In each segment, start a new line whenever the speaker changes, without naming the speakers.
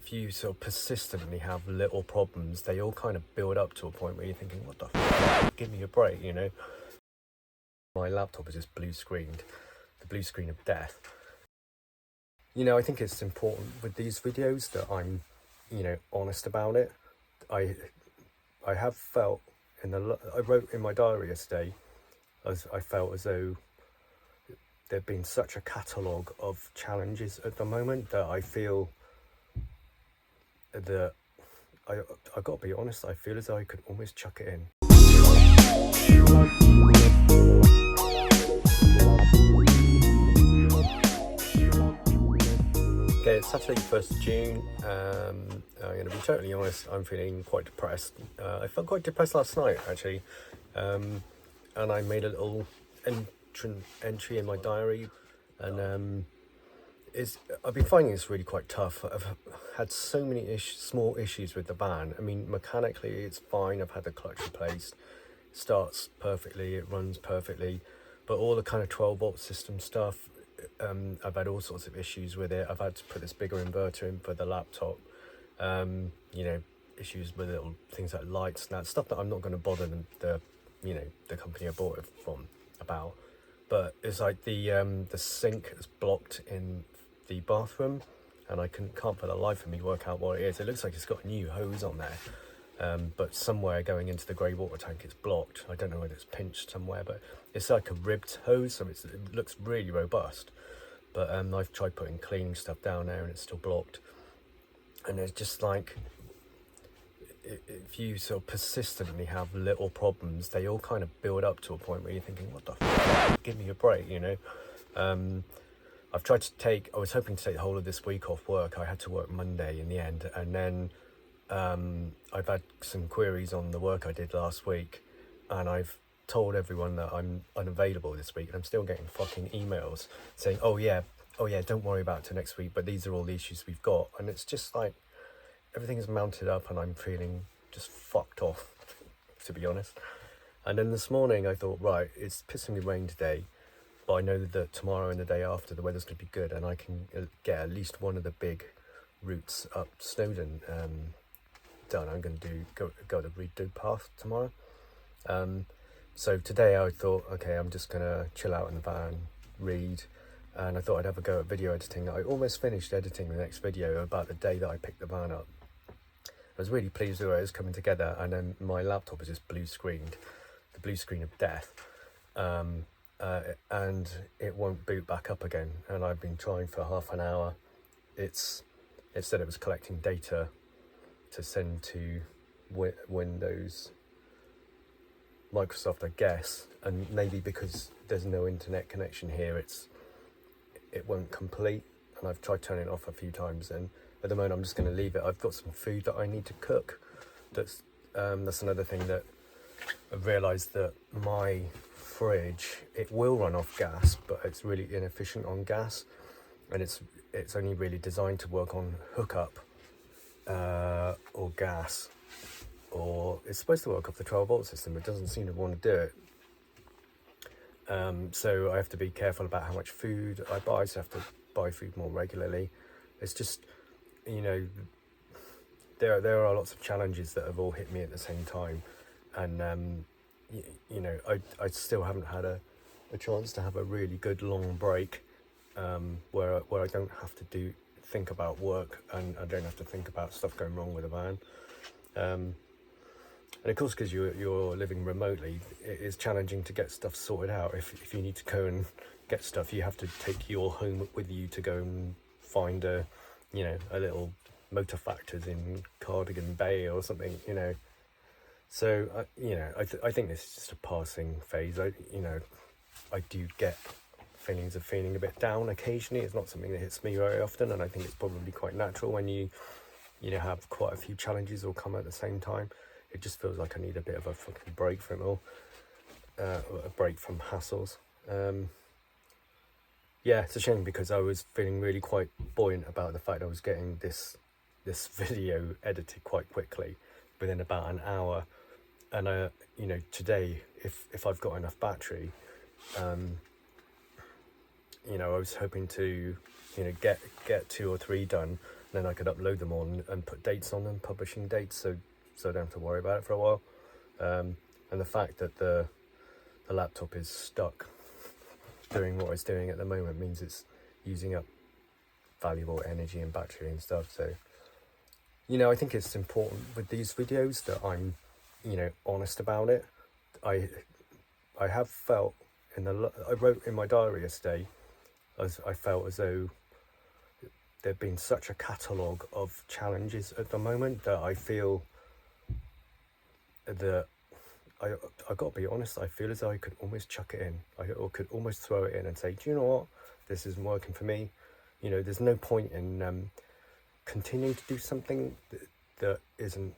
if you sort of persistently have little problems, they all kind of build up to a point where you're thinking, what the f***, give me a break, you know? My laptop is just blue screened, the blue screen of death. You know, I think it's important with these videos that I'm, you know, honest about it. I have felt I wrote in my diary yesterday, as I felt as though there'd been such a catalogue of challenges at the moment that I feel that I got to be honest, I feel as though I could almost chuck it in. Okay, it's Saturday 1st of June. I'm going to be totally honest, I'm feeling quite depressed. I felt quite depressed last night actually, and I made a little entry in my diary, and I've been finding this really quite tough. I've had so many small issues with the van. I mean, mechanically it's fine, I've had the clutch replaced, starts perfectly, it runs perfectly, but all the kind of 12-volt system stuff, I've had all sorts of issues with it. I've had to put this bigger inverter in for the laptop, you know, issues with little things like lights and that stuff that I'm not going to bother the company I bought it from about. But it's like the sink is blocked in the bathroom, and I can't for the life of me work out what it is. It looks like it's got a new hose on there, but somewhere going into the grey water tank it's blocked. I don't know whether it's pinched somewhere, but it's like a ribbed hose, so it looks really robust. But I've tried putting cleaning stuff down there and it's still blocked. And it's just like, if you sort of persistently have little problems, they all kind of build up to a point where you're thinking, what the f***, give me a break, you know? I was hoping to take the whole of this week off work. I had to work Monday in the end, and then I've had some queries on the work I did last week, and I've told everyone that I'm unavailable this week, and I'm still getting fucking emails saying, oh yeah, don't worry about it till next week, but these are all the issues we've got. And it's just like, everything is mounted up and I'm feeling just fucked off, to be honest. And then this morning I thought, right, it's pissing me rain today, but I know that tomorrow and the day after the weather's going to be good, and I can get at least one of the big routes up Snowdon done. I'm going to go the redo path tomorrow. So today I thought, okay, I'm just going to chill out in the van, read, and I thought I'd have a go at video editing. I almost finished editing the next video about the day that I picked the van up. I was really pleased with it was coming together, and then my laptop is just blue screened, the blue screen of death, and it won't boot back up again. And I've been trying for half an hour. It said it was collecting data to send to Windows, Microsoft, I guess, and maybe because there's no internet connection here, it won't complete. And I've tried turning it off a few times, and at the moment I'm just going to leave it. I've got some food that I need to cook. That's another thing that I've realised, that my fridge, it will run off gas, but it's really inefficient on gas, and it's only really designed to work on hookup or gas, or it's supposed to work off the 12-volt system, but it doesn't seem to want to do it. So I have to be careful about how much food I buy, so I have to buy food more regularly. It's just, you know, there are lots of challenges that have all hit me at the same time, and you know, I still haven't had a chance to have a really good long break, where I don't have to think about work, and I don't have to think about stuff going wrong with the van. And of course, because you're living remotely, it is challenging to get stuff sorted out. If you need to go and get stuff, you have to take your home with you to go and find a little motor factors in Cardigan Bay or something, you know. So I think this is just a passing phase. I do get feelings of feeling a bit down occasionally. It's not something that hits me very often, and I think it's probably quite natural when you have quite a few challenges all come at the same time. It just feels like I need a bit of a fucking break from it all, a break from hassles. Yeah, it's a shame, because I was feeling really quite buoyant about the fact I was getting this video edited quite quickly, within about an hour. And today, if I've got enough battery, I was hoping to get 2 or 3 done, then I could upload them on and put dates on them, publishing dates, so I don't have to worry about it for a while. And the fact that the laptop is stuck doing what it's doing at the moment means it's using up valuable energy and battery and stuff. So, you know, I think it's important with these videos that I'm, you know, honest about it. I have felt I wrote in my diary yesterday, as I felt as though there'd been such a catalogue of challenges at the moment that I feel that I got to be honest, I feel as though I could almost chuck it in. Or could almost throw it in and say, do you know what? This isn't working for me. You know, there's no point in continuing to do something that isn't,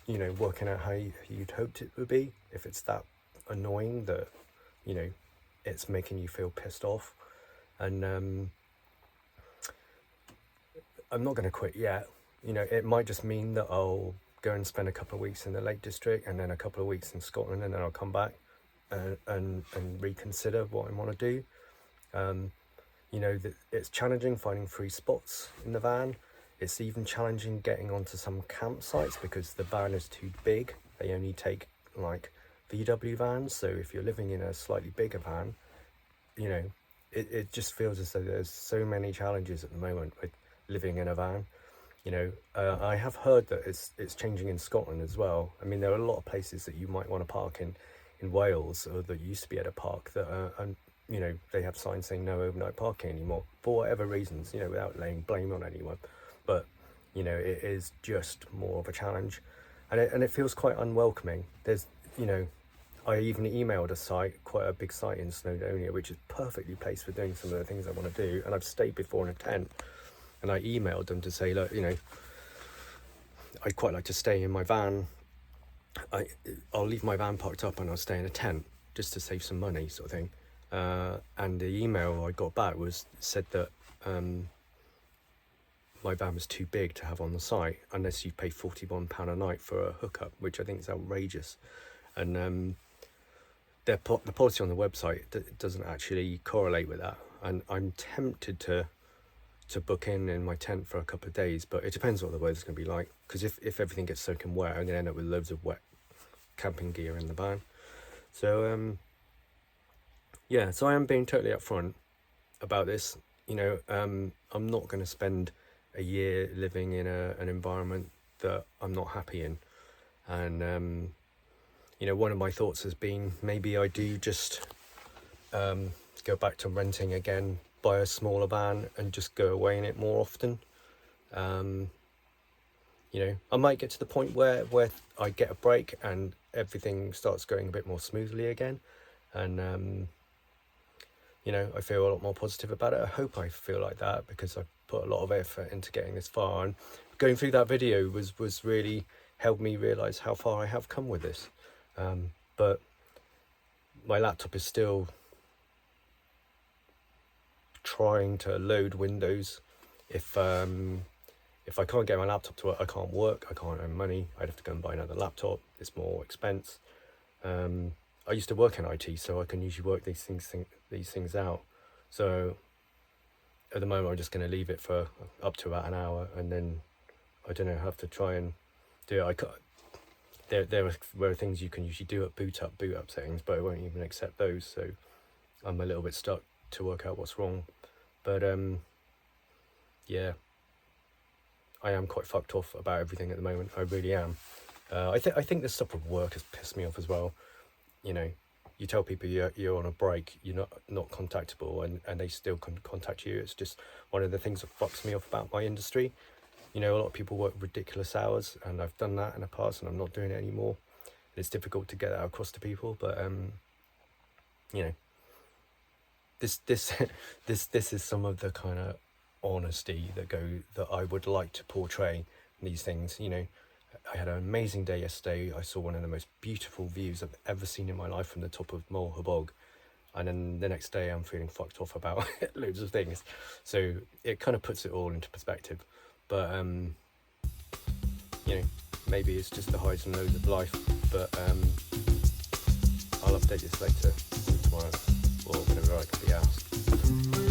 you know, working out how you'd hoped it would be. If it's that annoying that, you know, it's making you feel pissed off. And I'm not going to quit yet. You know, it might just mean that I'll go and spend a couple of weeks in the Lake District and then a couple of weeks in Scotland, and then I'll come back and reconsider what I want to do. You know, it's challenging finding free spots in the van. It's even challenging getting onto some campsites because the van is too big. They only take like VW vans, so if you're living in a slightly bigger van, you know, it just feels as though there's so many challenges at the moment with living in a van. You know, I have heard that it's changing in Scotland as well. I mean, there are a lot of places that you might want to park in Wales, or that used to be able to park, that and you know, they have signs saying no overnight parking anymore for whatever reasons, you know, without laying blame on anyone. But you know, it is just more of a challenge, and it feels quite unwelcoming. There's, you know, I even emailed a site, quite a big site in Snowdonia, which is perfectly placed for doing some of the things I want to do, and I've stayed before in a tent. And I emailed them to say, look, you know, I'd quite like to stay in my van. I'll leave my van parked up and I'll stay in a tent just to save some money, sort of thing. And the email I got back said that my van was too big to have on the site unless you pay £41 a night for a hookup, which I think is outrageous. And the policy on the website doesn't actually correlate with that. And I'm tempted to book in my tent for a couple of days, but it depends what the weather's going to be like, because if everything gets soaking wet, I'm going to end up with loads of wet camping gear in the van. So yeah, so I am being totally upfront about this. You know, I'm not going to spend a year living in an environment that I'm not happy in. And you know, one of my thoughts has been maybe I do just go back to renting again, buy a smaller van and just go away in it more often. You know, I might get to the point where I get a break and everything starts going a bit more smoothly again, and you know, I feel a lot more positive about it. I hope I feel like that, because I've put a lot of effort into getting this far, and going through that video was really helped me realize how far I have come with this. But my laptop is still trying to load Windows. If I can't get my laptop to work, I can't work, I can't earn money. I'd have to go and buy another laptop. It's more expense. I used to work in IT, so I can usually work these things out. So at the moment, I'm just going to leave it for up to about an hour, and then I don't know, have to try and do it. There are things you can usually do at boot up settings, but it won't even accept those. So I'm a little bit stuck to work out what's wrong. But yeah, I am quite fucked off about everything at the moment. I really am. I think this stuff with work has pissed me off as well. You know, you tell people you're on a break, you're not contactable, and they still can contact you. It's just one of the things that fucks me off about my industry. You know, a lot of people work ridiculous hours, and I've done that in the past, and I'm not doing it anymore. It's difficult to get that across to people, but you know, this is some of the kind of honesty that I would like to portray in these things. You know, I had an amazing day yesterday. I saw one of the most beautiful views I've ever seen in my life from the top of Molehill Bog, and then the next day I'm feeling fucked off about loads of things. So it kind of puts it all into perspective. But you know, maybe it's just the highs and lows of life. But I'll update this later, tomorrow, or whenever I can be asked.